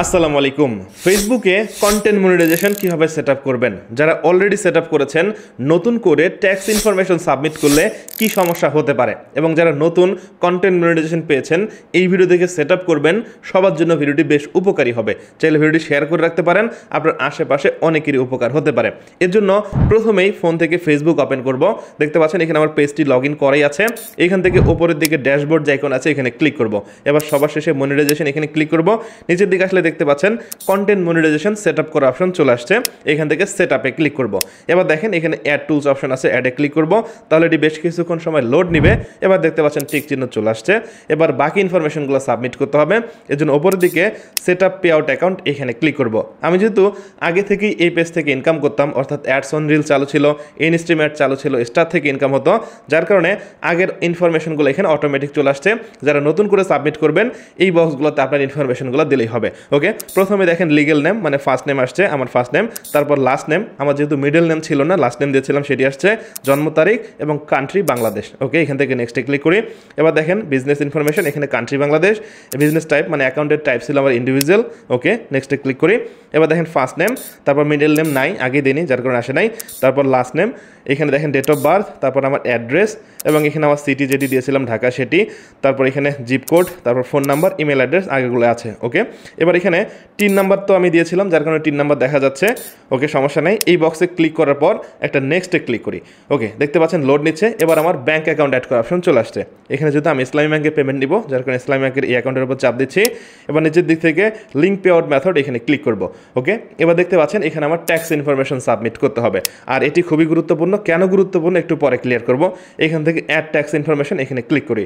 আসসালামু আলাইকুম। ফেসবুকে কন্টেন্ট মনিটাইজেশন কিভাবে সেটআপ করবেন, যারা অলরেডি সেটআপ করেছেন নতুন করে ট্যাক্স ইনফরমেশন সাবমিট করলে কি সমস্যা হতে পারে এবং যারা নতুন কন্টেন্ট মনিটাইজেশন পেয়েছেন এই ভিডিও দেখে সেটআপ করবেন, সবার জন্য ভিডিওটি বেশ উপকারী হবে। চাইলে ভিডিওটি শেয়ার করে রাখতে পারেন, আপনার আশেপাশে অনেকেরই উপকার হতে পারে। এর জন্য প্রথমেই ফোন থেকে ফেসবুক ওপেন করব। দেখতে পাচ্ছেন এখানে আমার পেজটি লগইন করাই আছে। এখান থেকে উপরের দিকে ড্যাশবোর্ড যে আইকন আছে এখানে ক্লিক করব। এবার সবার শেষে মনিটাইজেশন এখানে ক্লিক করব। নিচের দিকে আসলে দেখতে পাচ্ছেন কন্টেন্ট মনিটাইজেশন সেটআপ করা অপশন চলে আসছে। এখান থেকে সেটআপে ক্লিক করব। এবার দেখেন এখানে অ্যাড টুলস অপশন আছে, অ্যাডে ক্লিক করব। তাহলে এটি বেশ কিছুক্ষণ সময় লোড নেবে। এবার দেখতে পাচ্ছেন টিক চিহ্ন চলে আসছে। এবার বাকি ইনফরমেশনগুলো সাবমিট করতে হবে। এর জন্য উপরের দিকে সেটআপ পে আউট অ্যাকাউন্ট এখানে ক্লিক করব। আমি যেহেতু আগে থেকেই এই পেজ থেকে ইনকাম করতাম, অর্থাৎ অ্যাডস অন রিল চালু ছিল, ইনস্ট্রিম অ্যাড চালু ছিল, স্টার থেকে ইনকাম হতো, যার কারণে আগের ইনফরমেশনগুলো এখানে অটোমেটিক চলে আসছে। যারা নতুন করে সাবমিট করবেন এই বক্সগুলোতে আপনার ইনফরমেশনগুলো দিলেই হবে। ওকে, প্রথমে দেখেন লিগেল নেম মানে ফার্স্ট নেম আসছে, আমার ফার্স্ট নেম, তারপর লাস্ট নেম, আমার যেহেতু মিডল নেম ছিল না লাস্ট নেম দিয়েছিলাম সেটি আসছে, জন্ম তারিখ এবং কান্ট্রি বাংলাদেশ। ওকে, এখান থেকে নেক্সটে ক্লিক করি। এবার দেখেন বিজনেস ইনফরমেশন, এখানে কান্ট্রি বাংলাদেশ, বিজনেস টাইপ মানে অ্যাকাউন্টের টাইপ ছিল আমার ইন্ডিভিজুয়াল। ওকে, নেক্সটে ক্লিক করি। এবার দেখেন ফার্স্ট নেম, তারপর মিডল নেম নাই, আগে দিইনি যার কারণে আসে নাই, তারপর লাস্ট নেম, এখানে দেখেন ডেট অফ বার্থ, তারপর আমার অ্যাড্রেস এবং এখানে আমার সিটি যেটি দিয়েছিলাম ঢাকা সেটি, তারপর এখানে জিপ কোড, তারপর ফোন নাম্বার, ইমেল অ্যাড্রেস আগেগুলো আছে। ওকে, এবার এখানে 3 নাম্বার তো আমি দিয়েছিলাম যার কারণে 3 নাম্বার দেখা যাচ্ছে। ওকে, সমস্যা নেই। এই বক্সে ক্লিক করার পর একটা নেক্সটে ক্লিক করি। ওকে, দেখতে পাচ্ছেন লোড নিচ্ছে। এবার আমার ব্যাঙ্ক অ্যাকাউন্ট অ্যাড করার অপশন চলে আসছে। এখানে যেহেতু আমি ইসলামী ব্যাংকে পেমেন্ট নিব যার কারণে ইসলামী ব্যাংকের এই অ্যাকাউন্টের উপর চাপ দিচ্ছি। এবার নিচের দিক থেকে লিঙ্ক পে আউট মেথড এখানে ক্লিক করব। ওকে, এবার দেখতে পাচ্ছেন এখানে আমার ট্যাক্স ইনফরমেশন সাবমিট করতে হবে, আর এটি খুবই গুরুত্বপূর্ণ। কেন গুরুত্বপূর্ণ একটু পরে ক্লিয়ার করব। এখান থেকে অ্যাড ট্যাক্স ইনফরমেশন এখানে ক্লিক করি।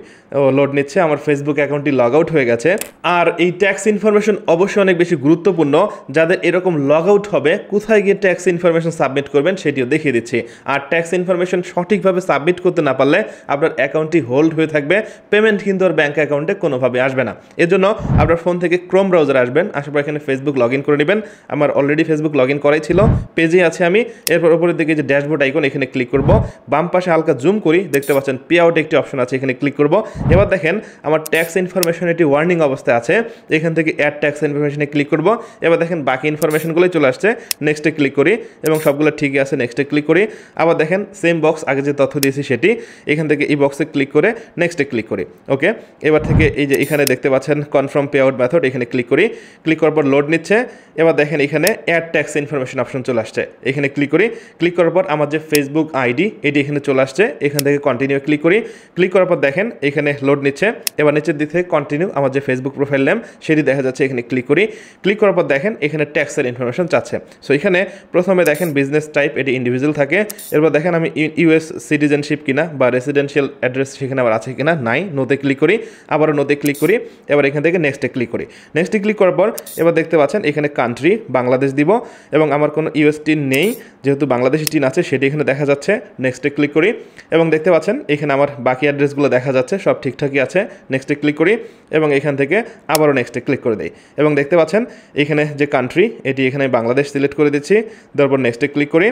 লোড নিচ্ছে, আমার ফেসবুক অ্যাকাউন্টটি লগ আউট হয়ে গেছে। আর এই ট্যাক্স ইনফরমেশন অবশ্যই অনেক বেশি গুরুত্বপূর্ণ। যাদের এরকম লগ আউট হবে কোথায় গিয়ে ট্যাক্স ইনফরমেশন সাবমিট করবেন সেটিও দেখিয়ে দিচ্ছি। আর ট্যাক্স ইনফরমেশন সঠিকভাবে সাবমিট করতে না পারলে আপনার অ্যাকাউন্টটি হোল্ড হয়ে থাকবে, পেমেন্ট কিন্তু আর ব্যাঙ্ক অ্যাকাউন্টে কোনোভাবে আসবে না। এর জন্য আপনার ফোন থেকে ক্রোম ব্রাউজারে আসবেন, আসার পর এখানে ফেসবুক লগ ইন করে নেবেন। আমার অলরেডি ফেসবুক লগ ইন করাই ছিল, পেজে আছে আমি। এরপর উপরের দিকে যে ড্যাশবোর্ড আইকন এখানে ক্লিক করব। বাম পাশে হালকা জুম করি, দেখতে পাচ্ছেন পে আউট একটি অপশন আছে, এখানে ক্লিক করব। এবার দেখেন আমার ট্যাক্স ইনফরমেশন এটি ওয়ার্নিং অবস্থায় আছে, এখান থেকে অ্যাড ট্যাক্স ইনফরমেশনে ক্লিক করব। এবার দেখেন বাকি ইনফরমেশনগুলোই চলে আসছে, নেক্সটে ক্লিক করি এবং সবগুলো ঠিকই আছে, নেক্সটে ক্লিক করি। আবার দেখেন সেম বক্স, আগে যে তথ্য দিয়েছি সেটি, এখান থেকে এই বক্সে ক্লিক করে নেক্সটে ক্লিক করি। ওকে, এবার থেকে এই যে এখানে দেখতে পাচ্ছেন কনফার্ম পে আউট মেথড, এখানে ক্লিক করি। ক্লিক করার পর লোড নিচ্ছে। এবার দেখেন এখানে অ্যাড ট্যাক্স ইনফরমেশন অপশন চলে আসছে, এখানে ক্লিক করি। ক্লিক করার পর আমার যে ফেসবুক আইডি এটি এখানে চলে আসছে, এখান থেকে কন্টিনিউ ক্লিক করি। ক্লিক করার পর দেখেন এখানে লোড নিচ্ছে। এবার নিচের দিক থেকে কন্টিনিউ, আমার যে ফেসবুক প্রোফাইল নেম সেটি দেখা যাচ্ছে, এখানে ক্লিক করি। ক্লিক করার পর দেখেন এখানে ট্যাক্সের ইনফরমেশন চাচ্ছে। সো এখানে প্রথমে দেখেন বিজনেস টাইপ এটি ইন্ডিভিজুয়াল থাকে। এরপর দেখেন আমি ইউএস সিটিজেনশিপ কিনা বা রেসিডেন্সিয়াল অ্যাড্রেস সেখানে আবার আছে কিনা, নাই, নোতে ক্লিক করি। আবারও নোতে ক্লিক করি। এবার এখান থেকে নেক্সটে ক্লিক করি। নেক্সটে ক্লিক করার পর এবার দেখতে পাচ্ছেন এখানে কান্ট্রি বাংলাদেশ দিব এবং আমার কোনো ইউএস টিন নেই, যেহেতু বাংলাদেশি টিন আছে সেটি এখানে দেখা যাচ্ছে। নেক্সটে ক্লিক করি এবং দেখতে পাচ্ছেন এখানে আমার বাকি অ্যাড্রেসগুলো দেখা যাচ্ছে, সব ঠিকঠাকই আছে। নেক্সটে ক্লিক করি এবং এখান থেকে আবারও নেক্সটে ক্লিক করে দিই এবং দেখতে পাচ্ছেন এখানে যে কান্ট্রি এটি এখানে বাংলাদেশ সিলেক্ট করে দিচ্ছি। তারপর নেক্সটে ক্লিক করি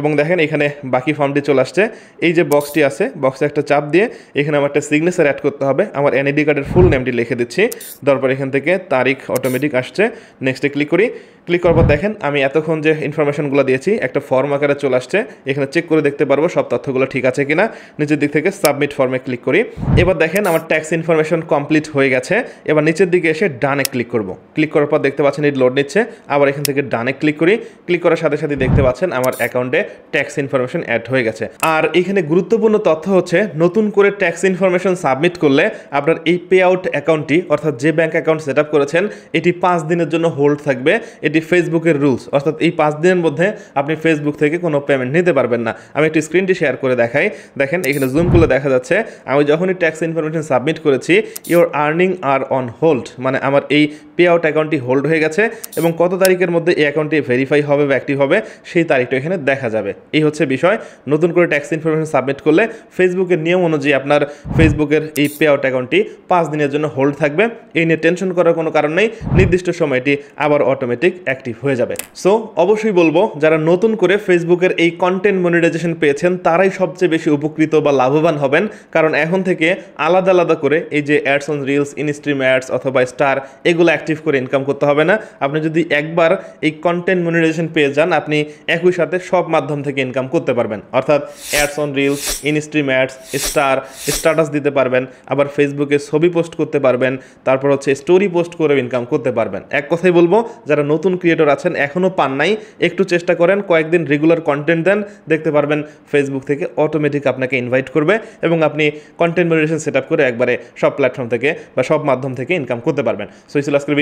এবং দেখেন এখানে বাকি ফর্মটি চলে আসছে। এই যে বক্সটি আছে, বক্সে একটা চাপ দিয়ে এখানে আমার একটা সিগনেচার অ্যাড করতে হবে। আমার এনআইডি কার্ডের ফুল নেমটি লিখে দিচ্ছি। তারপর এখান থেকে তারিখ অটোমেটিক আসছে। নেক্সটে ক্লিক করি। ক্লিক করার পর দেখেন আমি এতক্ষণ যে ইনফরমেশনগুলো দিয়েছি একটা ফর্ম আকারে চলে আসছে, এখানে চেক করে দেখতে পারবো সব তথ্যগুলো ঠিক আছে কিনা। নিচের দিক থেকে সাবমিট ফর্মে ক্লিক করি। এবার দেখেন আমার ট্যাক্স ইনফরমেশন কমপ্লিট হয়ে গেছে। এবার নিচের দিকে এসে ডানে ক্লিক করব। ক্লিক করার পর দেখতে পাচ্ছেন এই লোড নিচ্ছে। আবার এখান থেকে ডানে ক্লিক করি। ক্লিক করার সাথে সাথে দেখতে পাচ্ছেন আমার অ্যাকাউন্টে ট্যাক্স ইনফরমেশন অ্যাড হয়ে গেছে। আর এখানে গুরুত্বপূর্ণ তথ্য হচ্ছে নতুন করে ট্যাক্স ইনফরমেশন সাবমিট করলে আপনার এই পে আউট অ্যাকাউন্টটি, অর্থাৎ যে ব্যাঙ্ক অ্যাকাউন্ট সেট আপ করেছেন এটি 5 দিনের জন্য হোল্ড থাকবে। এটি ফেসবুকের রুলস, অর্থাৎ এই 5 দিনের মধ্যে আপনি ফেসবুক থেকে কোনো পেমেন্ট নিতে পারবেন না। আমি একটি স্ক্রিনটি শেয়ার করে দেখাই। দেখেন এখানে জুম করলে দেখা যাচ্ছে আমি যখনই ট্যাক্স ইনফরমেশন সাবমিট করেছি your earning are on hold, মানে আমার এই পে আউট অ্যাকাউন্টটি হোল্ড হয়ে গেছে এবং কত তারিখের মধ্যে এই অ্যাকাউন্টটি ভেরিফাই হবে বা অ্যাক্টিভ হবে সেই তারিখটা এখানে দেখা যাবে। এই হচ্ছে বিষয়। নতুন করে ট্যাক্স ইনফরমেশন সাবমিট করলে ফেসবুকের নিয়ম অনুযায়ী আপনার ফেসবুকের এই পে আউট অ্যাকাউন্টটি 5 দিনের জন্য হোল্ড থাকবে। এই নিয়ে টেনশন করার কোনো কারণ নেই, নির্দিষ্ট সময়টি আবার অটোমেটিক অ্যাক্টিভ হয়ে যাবে। সো অবশ্যই বলবো যারা নতুন করে ফেসবুকের এই কন্টেন্ট মনিটাইজেশন পেয়েছেন তারাই সবচেয়ে বেশি উপকৃত বা লাভবান হবেন, কারণ এখন থেকে আলাদা আলাদা করে এই যে ads on reels, instream ads অথবা স্টার এগুলো অ্যাক্টিভ করে ইনকাম করতে হবে না। আপনি যদি একবার এই কন্টেন্ট মনিটাইজেশন পেয়ে যান, আপনি একই সাথে সব মাধ্যম থেকে ইনকাম করতে পারবেন, অর্থাৎ ads on reels, instream ads, star, status দিতে পারবেন, আবার ফেসবুকে ছবি পোস্ট করতে পারবেন, তারপর হচ্ছে স্টোরি পোস্ট করে ইনকাম করতে পারবেন। এক কথাই বলবো যারা নতুন ক্রিয়েটর আছেন এখনও পান নাই, একটু চেষ্টা করেন, কয়েকদিন রেগুলার কন্টেন্ট দেন, দেখতে পারবেন ফেসবুক থেকে অটোমেটিক আপনাকে ইনভাইট করবে এবং আপনি কন্টেন্ট মনিটাইজেশন সেট আপ করে একবারে সব প্ল্যাটফর্ম থেকে বা সব মাধ্যম থেকে ইনকাম করতে পারবেন। সো এই ছিল আজকের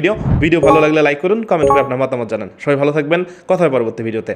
ভিডিও ভালো লাগলে লাইক করুন, কমেন্ট করে আপনার মতামত জানান। সবাই ভালো থাকবেন, কথা হয় পরবর্তী ভিডিওতে।